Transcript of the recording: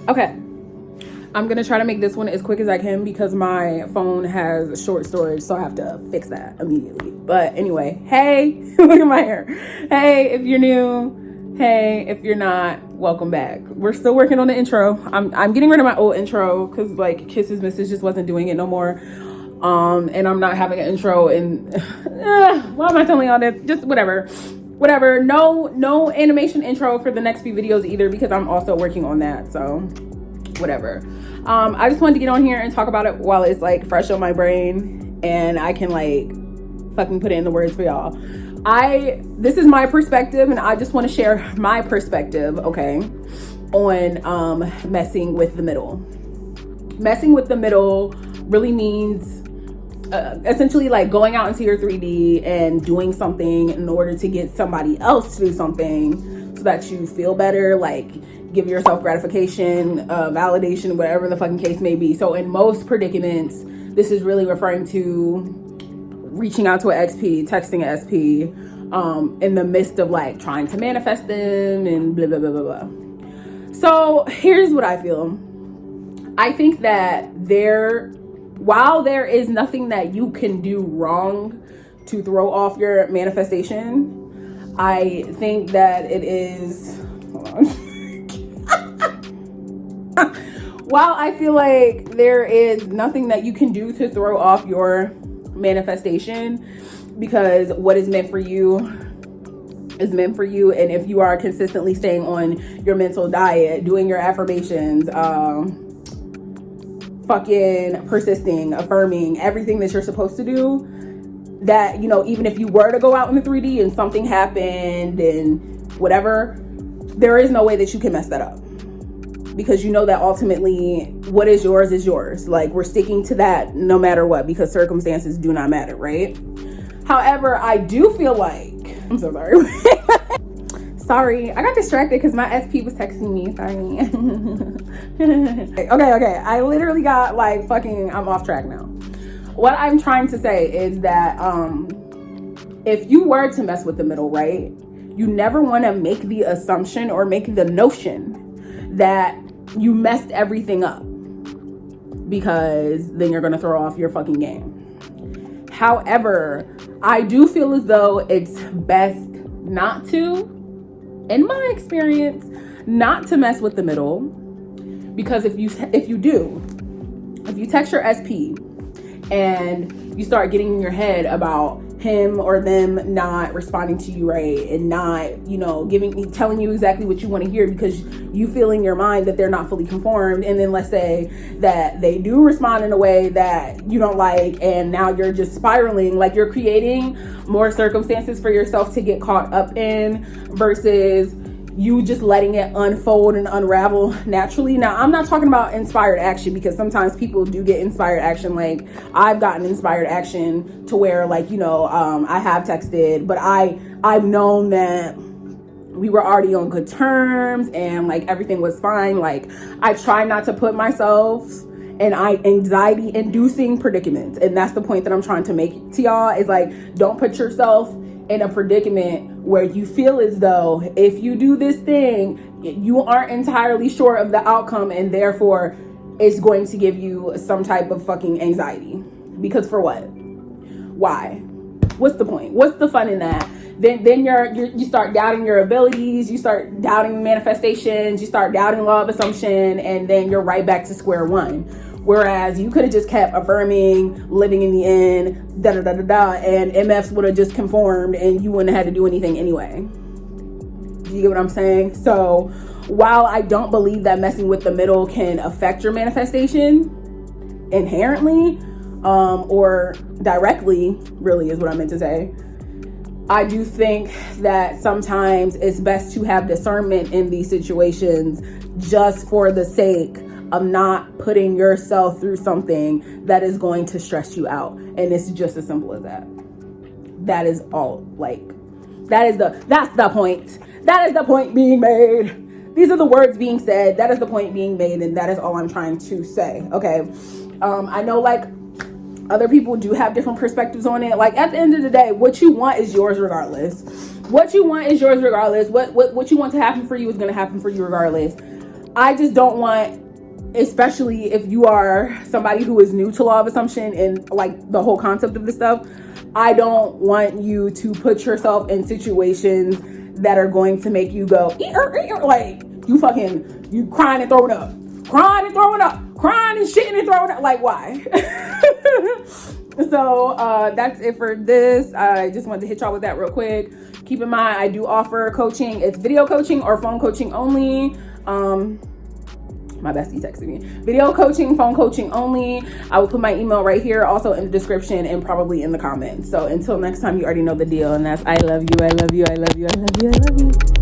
Okay, I'm gonna try to make this one as quick as I can because my phone has short storage, so I have to fix that immediately. But anyway, hey, look at my hair. Hey, if you're new, hey, if you're not, welcome back. We're still working on the intro. I'm getting rid of my old intro because like Kisses Misses just wasn't doing it no more. And I'm not having an intro, and why am I telling y'all that? Just whatever. No animation intro for the next few videos either because I'm also working on that. So whatever. I just wanted to get on here and talk about it while it's like fresh on my brain and I can like fucking put it in the words for y'all. This is my perspective and I just want to share my perspective, okay, on messing with the middle. Messing with the middle really means essentially like going out into your 3D and doing something in order to get somebody else to do something so that you feel better, like give yourself gratification, validation, whatever the fucking case may be. So in most predicaments, this is really referring to reaching out to an XP, texting an SP, in the midst of like trying to manifest them and blah, blah, blah, blah, blah. So here's what I feel. I think that while there is nothing that you can do wrong to throw off your manifestation, I think that it is, hold on. While I feel like there is nothing that you can do to throw off your manifestation, because what is meant for you is meant for you. And if you are consistently staying on your mental diet, doing your affirmations, fucking persisting, affirming everything that you're supposed to do, that, you know, even if you were to go out in the 3D and something happened and whatever, there is no way that you can mess that up, because you know that ultimately what is yours. Like, we're sticking to that no matter what, because circumstances do not matter, right? However, I do feel like, I'm so sorry. Sorry, I got distracted because my SP was texting me. Sorry. Okay. I literally got like fucking, I'm off track now. What I'm trying to say is that if you were to mess with the middle, right, you never want to make the assumption or make the notion that you messed everything up, because then you're going to throw off your fucking game. However, I do feel as though it's best not to, in my experience, not to mess with the middle, because if you text your SP and you start getting in your head about him or them not responding to you right and not, you know, telling you exactly what you want to hear because you feel in your mind that they're not fully conformed, and then let's say that they do respond in a way that you don't like, and now you're just spiraling, like you're creating more circumstances for yourself to get caught up in versus you just letting it unfold and unravel naturally. Now, I'm not talking about inspired action, because sometimes people do get inspired action. Like, I've gotten inspired action to where, like, you know, I have texted, but I've known that we were already on good terms and like everything was fine. Like, I try not to put myself in anxiety inducing predicaments. And that's the point that I'm trying to make to y'all, is like, don't put yourself in a predicament where you feel as though if you do this thing, you aren't entirely sure of the outcome, and therefore it's going to give you some type of fucking anxiety. Because for what? Why? What's the point? What's the fun in that? Then you start doubting your abilities, you start doubting manifestations, you start doubting law of assumption, and then you're right back to square one. Whereas you could have just kept affirming, living in the end, and MFs would have just conformed and you wouldn't have had to do anything anyway. Do you get what I'm saying? So while I don't believe that messing with the middle can affect your manifestation inherently, or directly, really is what I meant to say, I do think that sometimes it's best to have discernment in these situations, just for the sake of not putting yourself through something that is going to stress you out. And it's just as simple as that. That is all. Like, that's the point. That is the point being made. These are the words being said. That is the point being made. And that is all I'm trying to say. Okay. I know, like, other people do have different perspectives on it. Like, at the end of the day, what you want is yours regardless. What you want is yours regardless. What you want to happen for you is going to happen for you regardless. I just don't want, especially if you are somebody who is new to law of assumption and like the whole concept of this stuff, I don't want you to put yourself in situations that are going to make you go, like you crying and throwing up, crying and shitting and throwing up. Like, why? So that's it for this. I just wanted to hit y'all with that real quick. Keep in mind, I do offer coaching. It's video coaching or phone coaching only. My bestie texted me. Video coaching, phone coaching only. I will put my email right here, also in the description and probably in the comments. So until next time, you already know the deal. And that's I love you, I love you, I love you, I love you, I love you.